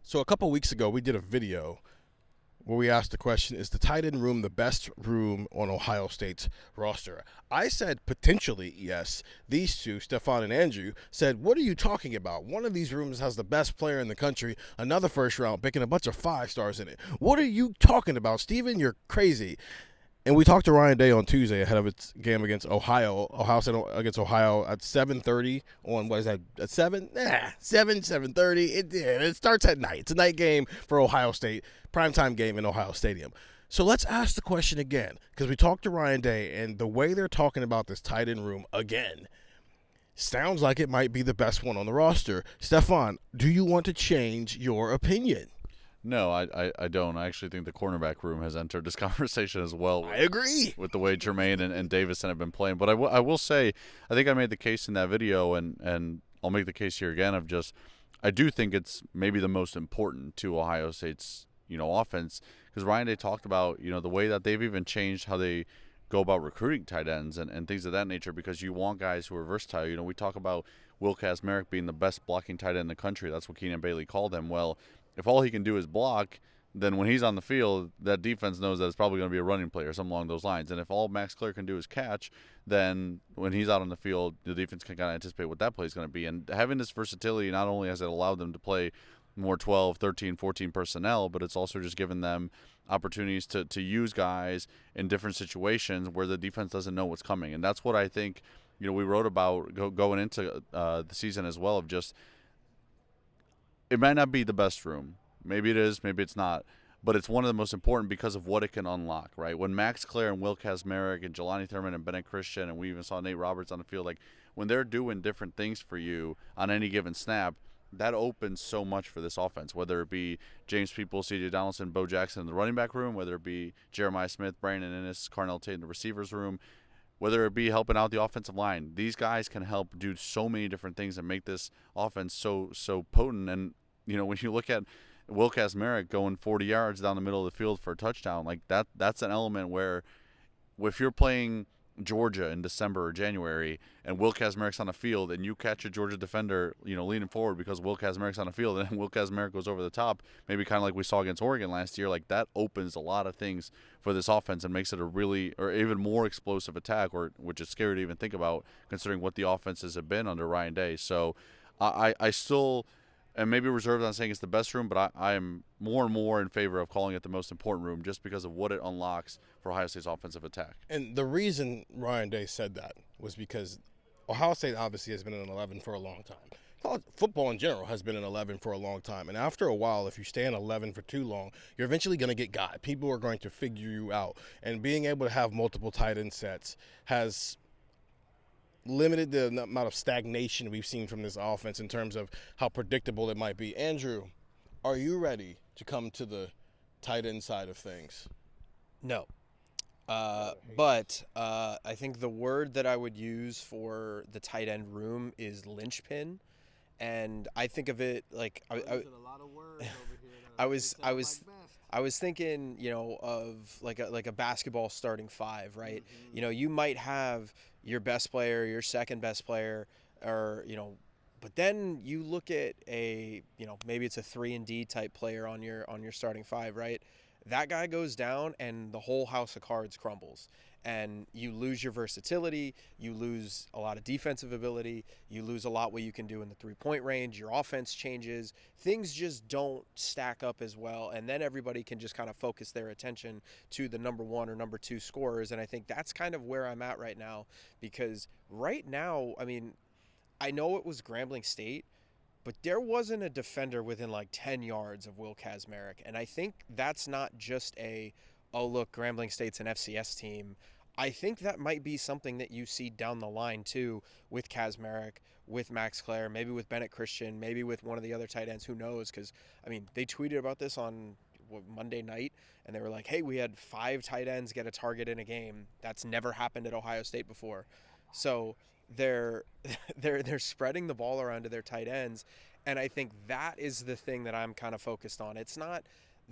So a couple weeks ago, we did a video where we asked the question, is the tight end room the best room on Ohio State's roster? I said potentially yes. These two, Stefan and Andrew, said, what are you talking about? One of these rooms has the best player in the country, another first round pick, and a bunch of 5 stars in it. What are you talking about, Steven? You're crazy. And we talked to Ryan Day on Tuesday ahead of its game against Ohio State against Ohio at 7:30 on, what is that, at 7? 7:30. It starts at night. It's a night game for Ohio State, primetime game in Ohio Stadium. So let's ask the question again, because we talked to Ryan Day, and the way they're talking about this tight end room again sounds like it might be the best one on the roster. Stefan, do you want to change your opinion? No, I don't. I actually think the cornerback room has entered this conversation as well. I agree. With the way Jermaine and Davison have been playing. But I will say, I think I made the case in that video, and I'll make the case here again of just, I do think it's maybe the most important to Ohio State's, offense. Because Ryan Day talked about, the way that they've even changed how they go about recruiting tight ends and things of that nature, because you want guys who are versatile. We talk about Will Kazmarek being the best blocking tight end in the country. That's what Keenan Bailey called him. Well, if all he can do is block, then when he's on the field, that defense knows that it's probably going to be a running play or something along those lines. And if all Max Clare can do is catch, then when he's out on the field, the defense can kind of anticipate what that play is going to be. And having this versatility, not only has it allowed them to play more 12, 13, 14 personnel, but it's also just given them opportunities to use guys in different situations where the defense doesn't know what's coming. And that's what I think, we wrote about going into the season as well, of just, it might not be the best room. Maybe it is, maybe it's not. But it's one of the most important because of what it can unlock, right? When Max Clare and Will Kazmarek and Jelani Thurman and Bennett Christian, and we even saw Nate Roberts on the field, like when they're doing different things for you on any given snap, that opens so much for this offense, whether it be James People, C.J. Donaldson, Bo Jackson in the running back room, whether it be Jeremiah Smith, Brandon Ennis, Carnell Tate in the receivers room, whether it be helping out the offensive line. These guys can help do so many different things and make this offense so potent. And when you look at Will Kazmarek going 40 yards down the middle of the field for a touchdown, like that's an element where if you're playing Georgia in December or January and Will Kazmarek's on the field and you catch a Georgia defender, leaning forward because Will Kazmarek's on the field and Will Kazmarek goes over the top, maybe kind of like we saw against Oregon last year, like that opens a lot of things for this offense and makes it a really or even more explosive attack, which is scary to even think about considering what the offenses have been under Ryan Day. So I still – and maybe reserved on saying it's the best room, but I am more and more in favor of calling it the most important room just because of what it unlocks for Ohio State's offensive attack. And the reason Ryan Day said that was because Ohio State obviously has been in 11 for a long time. College football in general has been in 11 for a long time. And after a while, if you stay in 11 for too long, you're eventually going to get got. People are going to figure you out. And being able to have multiple tight end sets has limited the amount of stagnation we've seen from this offense in terms of how predictable it might be. Andrew, are you ready to come to the tight end side of things? No. But I think the word that I would use for the tight end room is lynchpin. And I think of it like I was thinking, of like a basketball starting five, right? Mm-hmm. You might have your best player, your second best player, or but then you look at maybe it's a 3-and-D type player on your starting five, right? That guy goes down and the whole house of cards crumbles. And you lose your versatility, you lose a lot of defensive ability, you lose a lot what you can do in the three-point range, your offense changes, things just don't stack up as well, and then everybody can just kind of focus their attention to the number one or number two scorers, and I think that's kind of where I'm at right now, because right now, I know it was Grambling State, but there wasn't a defender within like 10 yards of Will Kazmarek, and I think that's not just oh, look, Grambling State's an FCS team. I think that might be something that you see down the line, too, with Kazmarek, with Max Clare, maybe with Bennett Christian, maybe with one of the other tight ends. Who knows? Because, they tweeted about this on Monday night, and they were like, hey, we had 5 tight ends get a target in a game. That's never happened at Ohio State before. So they're spreading the ball around to their tight ends, and I think that is the thing that I'm kind of focused on. It's not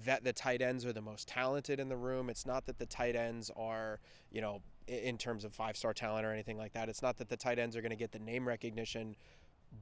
that the tight ends are the most talented in the room. It's not that the tight ends are, in terms of 5-star talent or anything like that. It's not that the tight ends are going to get the name recognition,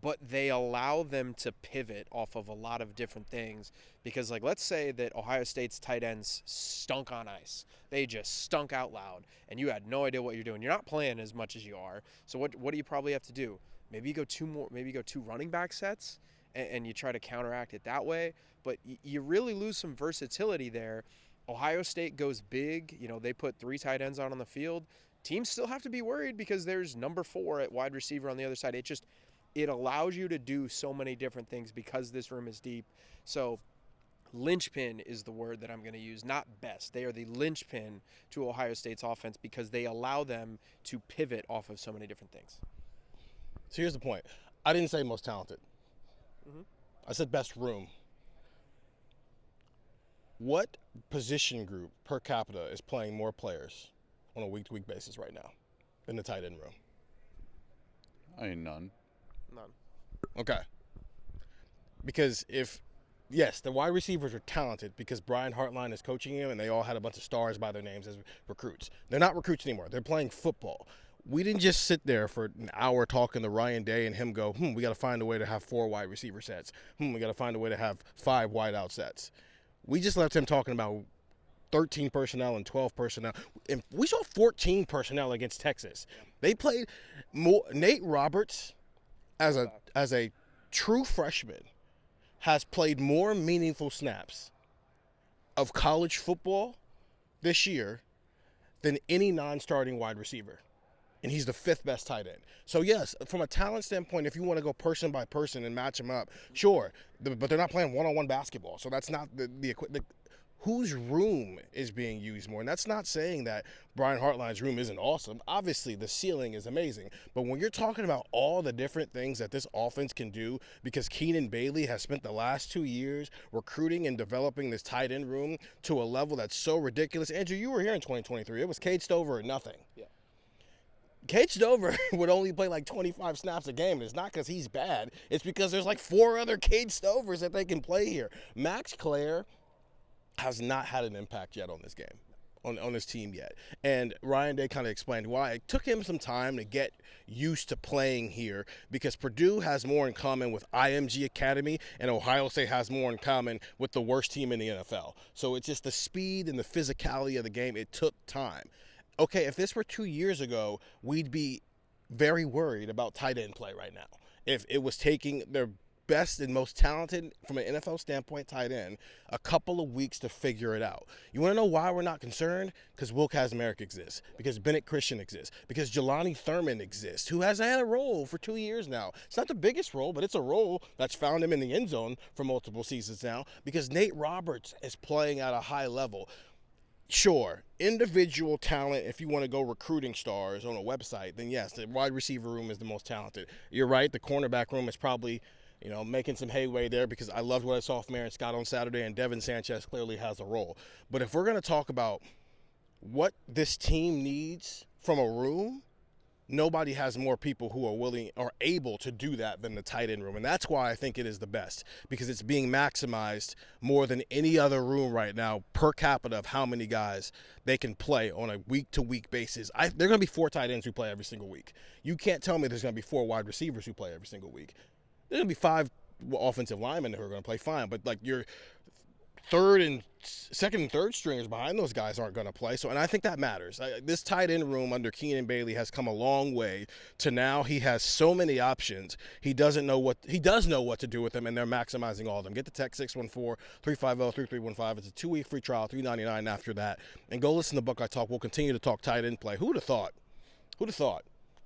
but they allow them to pivot off of a lot of different things because, like, let's say that Ohio State's tight ends stunk on ice. They just stunk out loud, and you had no idea what you're doing. You're not playing as much as you are. So what do you probably have to do? Maybe you go two running back sets, and you try to counteract it that way. But you really lose some versatility there. Ohio State goes big. You know, they put 3 tight ends out on the field. Teams still have to be worried because there's number 4 at wide receiver on the other side. It allows you to do so many different things because this room is deep. So linchpin is the word that I'm going to use, not best. They are the linchpin to Ohio State's offense because they allow them to pivot off of so many different things. So here's the point. I didn't say most talented. I said best room. What position group per capita is playing more players on a week-to-week basis right now than the tight end room? I mean, none. Okay. Because yes, the wide receivers are talented because Brian Hartline is coaching them and they all had a bunch of stars by their names as recruits. They're not recruits anymore. They're playing football. We didn't just sit there for an hour talking to Ryan Day and him go, we got to find a way to have 4 wide receiver sets. We got to find a way to have 5 wide out sets. We just left him talking about 13 personnel and 12 personnel. And we saw 14 personnel against Texas. They played more. Nate Roberts, as a true freshman, has played more meaningful snaps of college football this year than any non-starting wide receiver. And he's the 5th best tight end. So, yes, from a talent standpoint, if you want to go person by person and match them up, sure. But they're not playing one-on-one basketball. So that's not the whose room is being used more. And that's not saying that Brian Hartline's room isn't awesome. Obviously, the ceiling is amazing. But when you're talking about all the different things that this offense can do, because Keenan Bailey has spent the last 2 years recruiting and developing this tight end room to a level that's so ridiculous. Andrew, you were here in 2023. It was Cade Stover or nothing. Yeah. Cade Stover would only play like 25 snaps a game. And it's not because he's bad. It's because there's like 4 other Cade Stovers that they can play here. Max Clare has not had an impact yet on this game, on his team yet. And Ryan Day kind of explained why. It took him some time to get used to playing here because Purdue has more in common with IMG Academy and Ohio State has more in common with the worst team in the NFL. So it's just the speed and the physicality of the game. It took time. Okay, if this were 2 years ago, we'd be very worried about tight end play right now. If it was taking their best and most talented, from an NFL standpoint, tight end, a couple of weeks to figure it out. You want to know why we're not concerned? Because Will Kazmarek exists, because Bennett Christian exists, because Jelani Thurman exists, who has had a role for 2 years now. It's not the biggest role, but it's a role that's found him in the end zone for multiple seasons now, because Nate Roberts is playing at a high level. Sure, individual talent, if you want to go recruiting stars on a website, then yes, the wide receiver room is the most talented. You're right, the cornerback room is probably making some headway there because I loved what I saw from Aaron Scott on Saturday, and Devin Sanchez clearly has a role. But if we're going to talk about what this team needs from a room, nobody has more people who are willing or able to do that than the tight end room. And that's why I think it is the best, because it's being maximized more than any other room right now per capita of how many guys they can play on a week-to-week basis. There are going to be 4 tight ends who play every single week. You can't tell me there's going to be 4 wide receivers who play every single week. There's going to be 5 offensive linemen who are going to play fine, but like your second and third stringers behind those guys aren't going to play. So, and I think that matters. This tight end room under Keenan Bailey has come a long way to now he has so many options. He does know what to do with them, and they're maximizing all of them. Get the text 614-350-3315. It's a 2-week free trial, $3.99 after that. And go listen to Buckeye Talk. We'll continue to talk tight end play. Who'd have thought?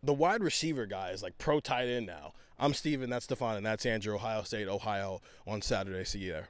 The wide receiver guy is like pro tight end now. I'm Steven, that's Stefan, and that's Andrew, Ohio State, Ohio on Saturday. See you there.